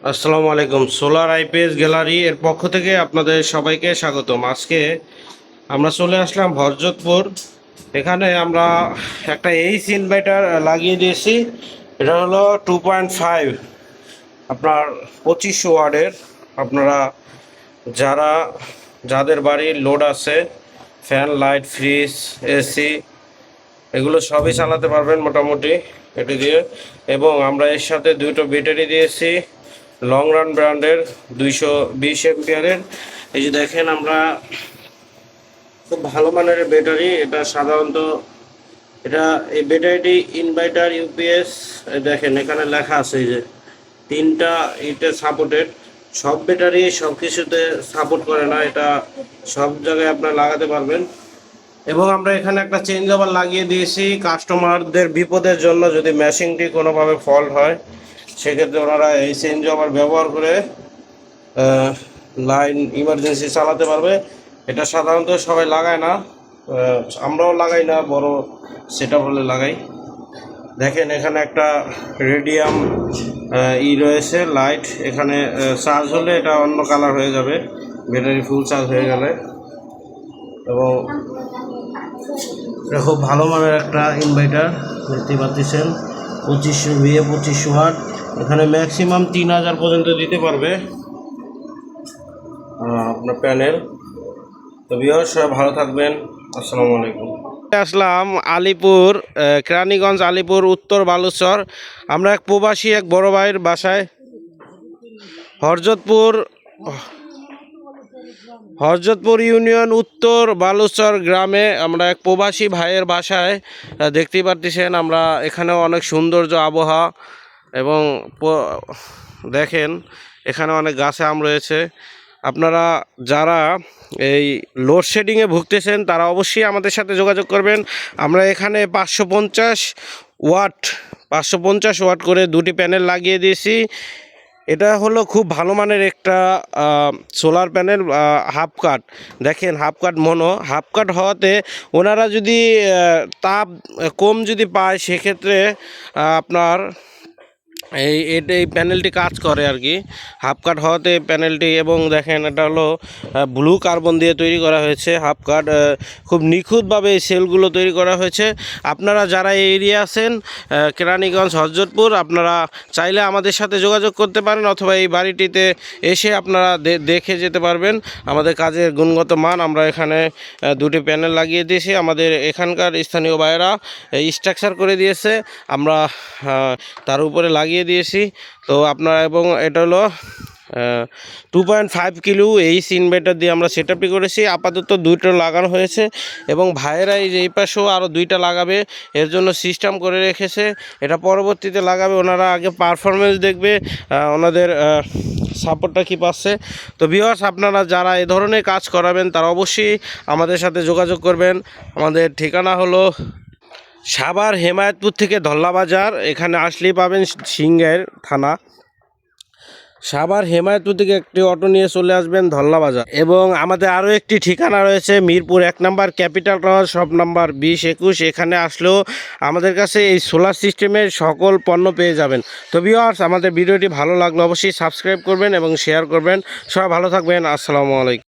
আসসালামু আলাইকুম। Solar IPS gallery এর পক্ষ থেকে আপনাদের সবাইকে স্বাগতম। আজকে আমরা চলে আসলাম ভরজতপুর। এখানে আমরা একটা এইচ ইনভার্টার লাগিয়ে দিয়েছি। এটা হলো 2.5, আপনার 2500 ওয়াটের। আপনারা যাদের বাড়ির লোড আছে, ফ্যান, লাইট, ফ্রিজ, এসি, এগুলো সবই চালাতে পারবেন মোটামুটি এটি দিয়ে। এবং আমরা এর সাথে দুটো ব্যাটারি দিয়েছি, লং রান ব্র্যান্ডের, 220 এম্পিয়ারের। এই যে দেখেন, আমরা খুব ভালো মানের ব্যাটারি। এটা সাধারণত এই ব্যাটারিটি ইনভার্টার ইউপিএস। দেখেন এখানে লেখা আছে, এই যে 3টা ইটে সাপোর্টেড। সব ব্যাটারি সব কিছুতে সাপোর্ট করে না, এটা সব জায়গায় আপনারা লাগাতে পারবেন। এবং আমরা এখানে একটা চেঞ্জ ওভার লাগিয়ে দিয়েছি কাস্টমারদের বিপদের জন্য। যদি মেশিনটি কোনোভাবে ফল্ট হয়, সেক্ষেত্রে ওনারা এই চেঞ্জ ওভার ব্যবহার করে লাইন ইমার্জেন্সি চালাতে পারবে। এটা সাধারণত সবাই লাগায় না, আমরাও লাগাই না, বড় সেটআপ হলে লাগাই। দেখেন এখানে একটা রেডিয়াম রয়েছে লাইট। এখানে চার্জ হলে এটা অন্য কালার হয়ে যাবে, ব্যাটারি ফুল চার্জ হয়ে গেলে। এবং এটা খুব ভালো মানের একটা ইনভার্টার, দেখতে পাচ্ছেন। 2500 ওয়াট। এখানে ম্যাক্সিমাম 3000 পর্যন্ত দিতে পারবে আপনার প্যানেল। তো ভিউয়ার্স, সবাই ভালো থাকবেন। আসসালামু আলাইকুম। আসলাম আলিপুর, কেরানীগঞ্জ, আলিপুর, উত্তর বালুচর। আমরা এক প্রবাসী এক বড় ভাইয়ের বাসায়, হরজতপুর ইউনিয়ন, উত্তর বালুচর গ্রামে আমরা এক প্রবাসী ভাইয়ের বাসায়। দেখতেই পারতেছেন, আমরা এখানেও অনেক সৌন্দর্য আবহাওয়া। এবং দেখেন এখানে অনেক গাছে আম রয়েছে। আপনারা যারা এই লোডশেডিংয়ে ভুগতেছেন, তারা অবশ্যই আমাদের সাথে যোগাযোগ করবেন। আমরা এখানে 550 ওয়াট করে দুটি প্যানেল লাগিয়ে দিয়েছি। এটা হলো খুব ভালো মানের একটা সোলার প্যানেল, হাফ কাট। দেখেন হাফ কাট হাফ কাট হওয়াতে ওনারা যদি তাপ কম যদি পায়, সেক্ষেত্রে আপনার এই প্যানেলটি কাজ করে আর কি, হাফ কাট হওয়াতে প্যানেলটি। এবং দেখেন এটা হলো ব্লু কার্বন দিয়ে তৈরি করা হয়েছে হাফ কাট। খুব নিখুঁতভাবে এই সেলগুলো তৈরি করা হয়েছে। আপনারা যারা এই এরিয়া আছেন, কেরানীগঞ্জ, হরজতপুর, আপনারা চাইলে আমাদের সাথে যোগাযোগ করতে পারেন, অথবা এই বাড়িটিতে এসে আপনারা দেখে যেতে পারবেন আমাদের কাজের গুণগত মান। আমরা এখানে দুটি প্যানেল লাগিয়ে দিয়েছি। আমাদের এখানকার স্থানীয় ভাইয়েরা স্ট্রাকচার করে দিয়েছে, আমরা তার উপরে লাগিয়ে দিয়েছি। তো আপনারা, এবং এটা হলো 2.5 কিলো এইচ ইনভার্টার দিয়ে আমরা সেটআপটি করেছি। আপাতত 2টা লাগানো হয়েছে, এবং ভাইয়েরা এই যে এই পাশেও আরও 2টা লাগাবে, এর জন্য সিস্টেম করে রেখেছে। এটা পরবর্তীতে লাগাবে, ওনারা আগে পারফরমেন্স দেখবে, ওনাদের সাপোর্টটা কী পাচ্ছে। তো ভিউয়ার্স, আপনারা যারা এ ধরনের কাজ করাবেন, তারা অবশ্যই আমাদের সাথে যোগাযোগ করবেন। আমাদের ঠিকানা হলো সাভার হেমায়েতপুর থেকে ধল্লা বাজার। এখানে আসলেই পাবেন সিংহের থানা। সাভার হেমায়েতপুর থেকে একটি অটো নিয়ে চলে আসবেন ধল্লা বাজার। এবং আমাদের আরও একটি ঠিকানা রয়েছে মিরপুর 1 নম্বর, ক্যাপিটাল টাওয়ার, শপ নাম্বার 20-21। এখানে আসলেও আমাদের কাছে এই সোলার সিস্টেমের সকল পণ্য পেয়ে যাবেন। তো ভিউয়ার্স, আমাদের ভিডিওটি ভালো লাগলে অবশ্যই সাবস্ক্রাইব করবেন এবং শেয়ার করবেন। সবাই ভালো থাকবেন। আসসালামু আলাইকুম।